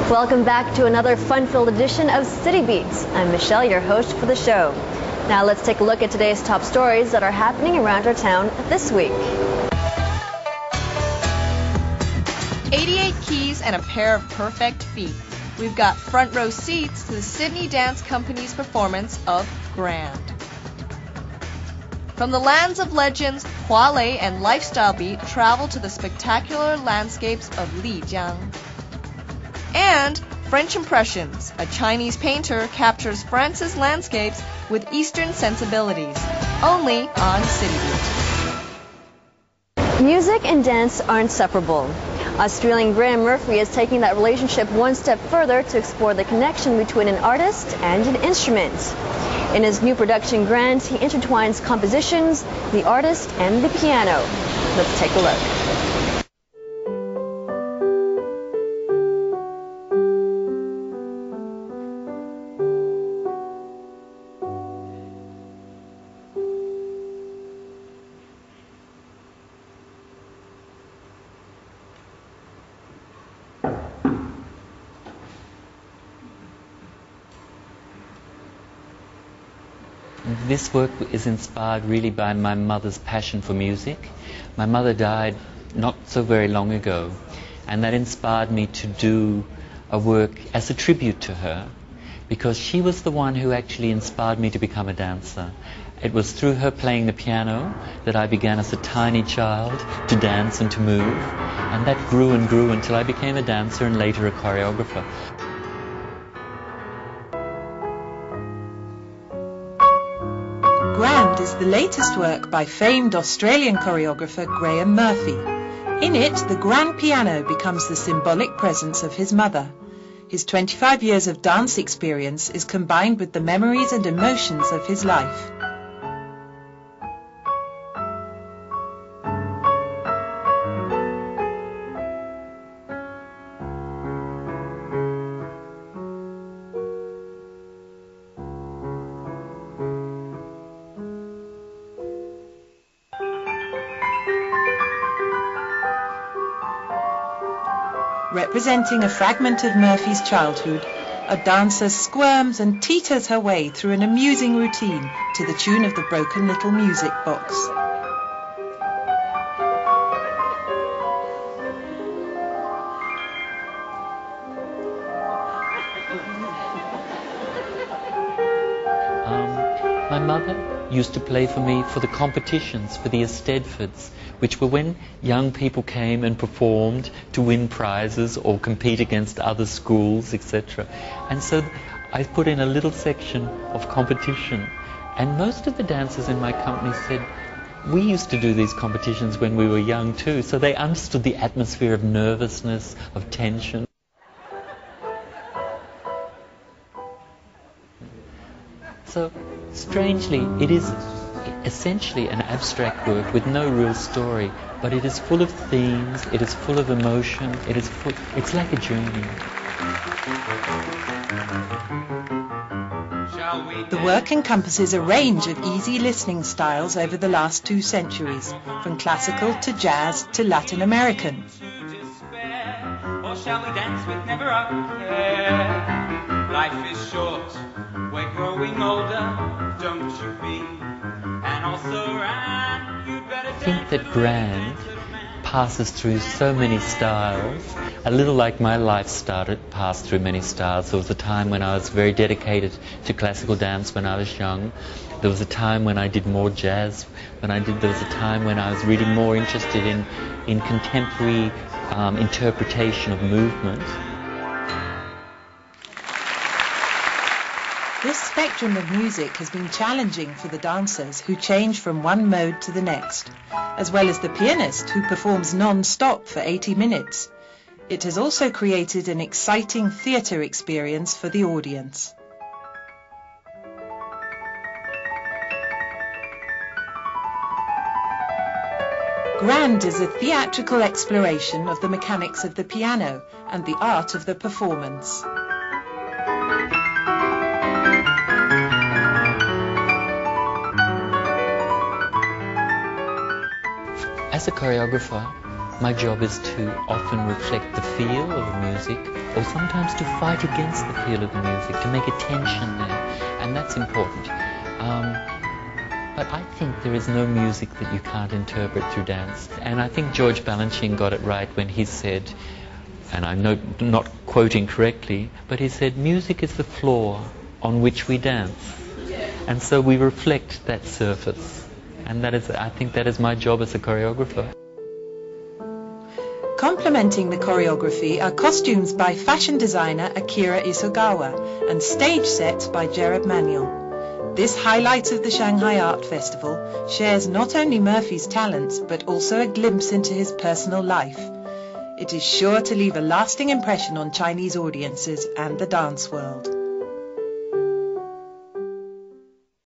Welcome back to another fun-filled edition of City Beats. I'm Michelle, your host for the show. Now let's take a look at today's top stories that are happening around our town this week. 88 keys and a pair of perfect feet. We've got front row seats to the Sydney Dance Company's performance of Grand. From the lands of legends, Hualei and Lifestyle Beat travel to the spectacular landscapes of Lijiang. And French Impressions, a Chinese painter captures France's landscapes with Eastern sensibilities, only on City Beat. Music and dance are inseparable. Australian Graham Murphy is taking that relationship one step further to explore the connection between an artist and an instrument. In his new production Grand, he intertwines compositions, the artist, and the piano. Let's take a look. This work is inspired really by my mother's passion for music. My mother died not so very long ago, and that inspired me to do a work as a tribute to her, because she was the one who actually inspired me to become a dancer. It was through her playing the piano that I began as a tiny child to dance and to move, and that grew and grew until I became a dancer and later a choreographer. Grand is the latest work by famed Australian choreographer Graham Murphy. In it, the grand piano becomes the symbolic presence of his mother. His 25 years of dance experience is combined with the memories and emotions of his life. Representing a fragment of Murphy's childhood, a dancer squirms and teeters her way through an amusing routine to the tune of the Broken Little Music Box. My mother used to play for me for the competitions, for the Eisteddfods, which were when young people came and performed to win prizes or compete against other schools, etc. And so I put in a little section of competition, and most of the dancers in my company said, we used to do these competitions when we were young too, so they understood the atmosphere of nervousness, of tension. So, strangely, it is essentially an abstract work with no real story, but it is full of themes, it is full of emotion, it's like a journey. The work encompasses a range of easy listening styles over the last 2 centuries, from classical to jazz to Latin American. Or shall we dance with never a care? Life is short, we're growing older, don't you be? And also, you'd better I think that Grand passes through so many styles, a little like my life passed through many styles. There was a time when I was very dedicated to classical dance when I was young. There was a time when I did more jazz. There was a time when I was really more interested in contemporary interpretation of movement. This spectrum of music has been challenging for the dancers who change from one mode to the next, as well as the pianist who performs non-stop for 80 minutes. It has also created an exciting theatre experience for the audience. Grand is a theatrical exploration of the mechanics of the piano and the art of the performance. As a choreographer, My job is to often reflect the feel of the music, or sometimes to fight against the feel of the music, to make a tension there, and that's important. But I think there is no music that you can't interpret through dance, and I think George Balanchine got it right when he said, and I'm not quoting correctly, but he said, music is the floor on which we dance, and so we reflect that surface, and that is, I think that is my job as a choreographer. Complementing the choreography are costumes by fashion designer Akira Isogawa and stage sets by Gerard Manuel. This highlight of the Shanghai Art Festival shares not only Murphy's talents but also a glimpse into his personal life. It is sure to leave a lasting impression on Chinese audiences and the dance world.